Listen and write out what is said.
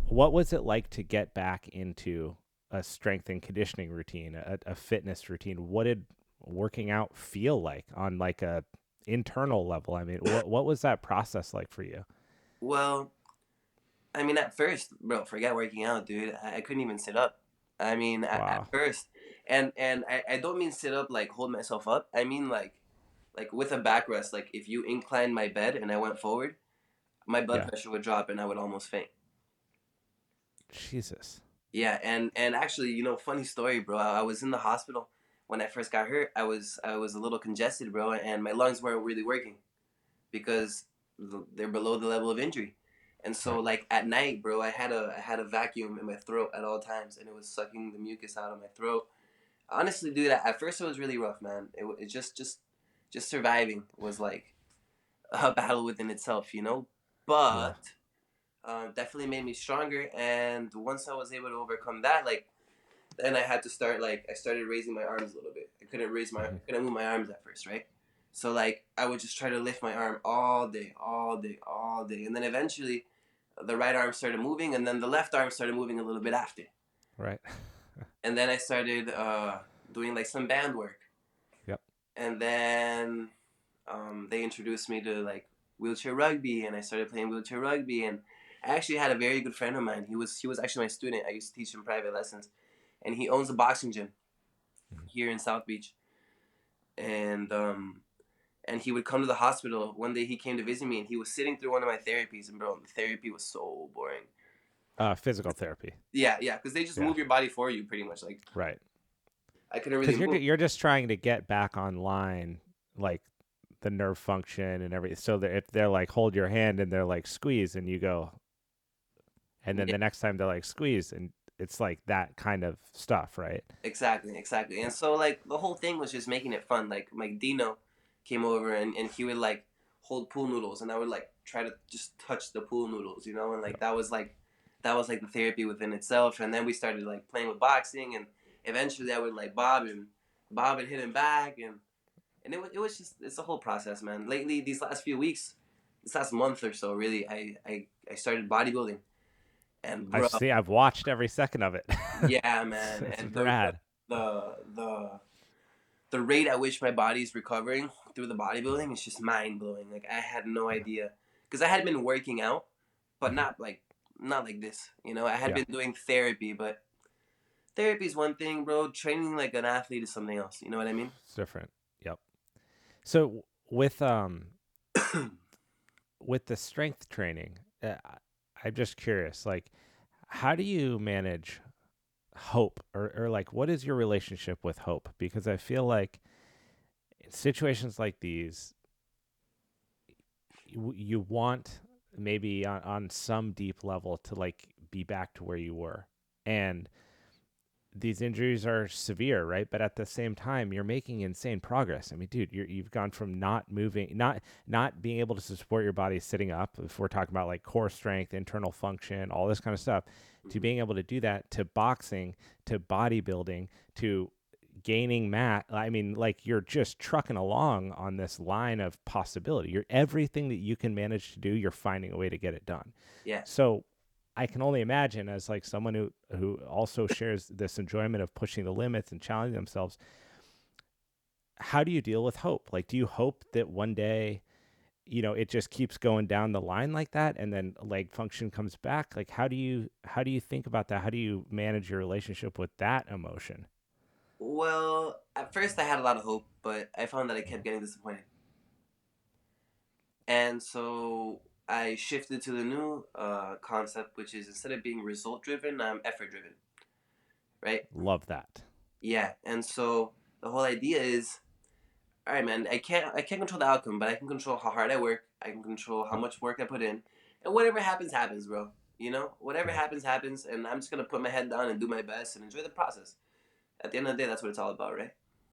What was it like to get back into a strength and conditioning routine, a fitness routine? What did working out feel like on like a internal level? I mean, what was that process like for you? Well, I mean, at first, bro, forget working out, dude. I couldn't even sit up. I mean, at Wow. first, and I don't mean sit up like hold myself up. I mean like with a backrest. Like if you inclined my bed and I went forward, my blood Yeah. pressure would drop and I would almost faint. Jesus. Yeah, and actually, funny story, bro. I was in the hospital when I first got hurt. I was a little congested, bro, and my lungs weren't really working because they're below the level of injury. And so Right. like at night, bro, I had a vacuum in my throat at all times, and it was sucking the mucus out of my throat. Honestly, dude, at first it was really rough, man. It just surviving was like a battle within itself, Yeah. But definitely made me stronger. And once I was able to overcome that, like then I had to start like I started raising my arms a little bit. I Hmm. couldn't move my arms at first, right? So like I would just try to lift my arm all day, all day, all day, and then eventually the right arm started moving, and then the left arm started moving a little bit after, Right. and then I started doing like some band work, Yep. and then they introduced me to like wheelchair rugby, and I started playing wheelchair rugby, and I actually had a very good friend of mine. He was actually my student. I used to teach him private lessons, and he owns a boxing gym Mhm. here in South Beach, and he would come to the hospital. One day he came to visit me, and he was sitting through one of my therapies, and bro, the therapy was so boring. Physical therapy. Yeah, yeah, because they just Yeah. move your body for you, pretty much. Like Right. I couldn't really Because move. you're just trying to get back online, like the nerve function and everything. So that if they're like hold your hand and they're like squeeze, and you go, and then Yeah, the next time they're like squeeze, and it's like that kind of stuff, right? exactly, exactly. Yeah. And so like the whole thing was just making it fun. Like my Dino came over, and he would like hold pool noodles, and I would like try to just touch the pool noodles, and like that was like the therapy within itself. And then we started like playing with boxing, and eventually I would like bob and hit him back, and it was just it's a whole process, man. Lately, these last few weeks, this last month or so, really, I started bodybuilding, and I bro, see. I've watched every second of it. yeah, it's, man, it's and rad. the the rate at which my body's recovering through the bodybuilding is just mind blowing. Like I had no Yeah. idea because I had been working out, but Hmm. not like this. I had Yeah. been doing therapy, but therapy is one thing, bro. Training like an athlete is something else. You know what I mean? It's different. Yep. So with the strength training, I'm just curious, like, how do you manage hope, or like, what is your relationship with hope? Because I feel like in situations like these, you want maybe on some deep level to like be back to where you were, and these injuries are severe, right? But at the same time, you're making insane progress. I mean, dude, you've gone from not moving, not being able to support your body sitting up, if we're talking about like core strength, internal function, all this kind of stuff, to Mm-hmm. being able to do that, to boxing, to bodybuilding, to gaining mat. I mean, like you're just trucking along on this line of possibility. You're everything that you can manage to do, you're finding a way to get it done. Yeah. So I can only imagine, as like someone who also shares this enjoyment of pushing the limits and challenging themselves, how do you deal with hope? Like, do you hope that one day, it just keeps going down the line like that, and then leg function comes back? Like, how do you think about that? How do you manage your relationship with that emotion? Well, at first I had a lot of hope, but I found that I kept getting disappointed, and so I shifted to the new concept, which is instead of being result driven, I'm effort driven, right? Love that. Yeah, and so the whole idea is, all right, man. I can't control the outcome, but I can control how hard I work. I can control how Yep. much work I put in, and whatever happens, happens, bro. Whatever Right. happens, happens, and I'm just gonna put my head down and do my best and enjoy the process. At the end of the day, that's what it's all about, right?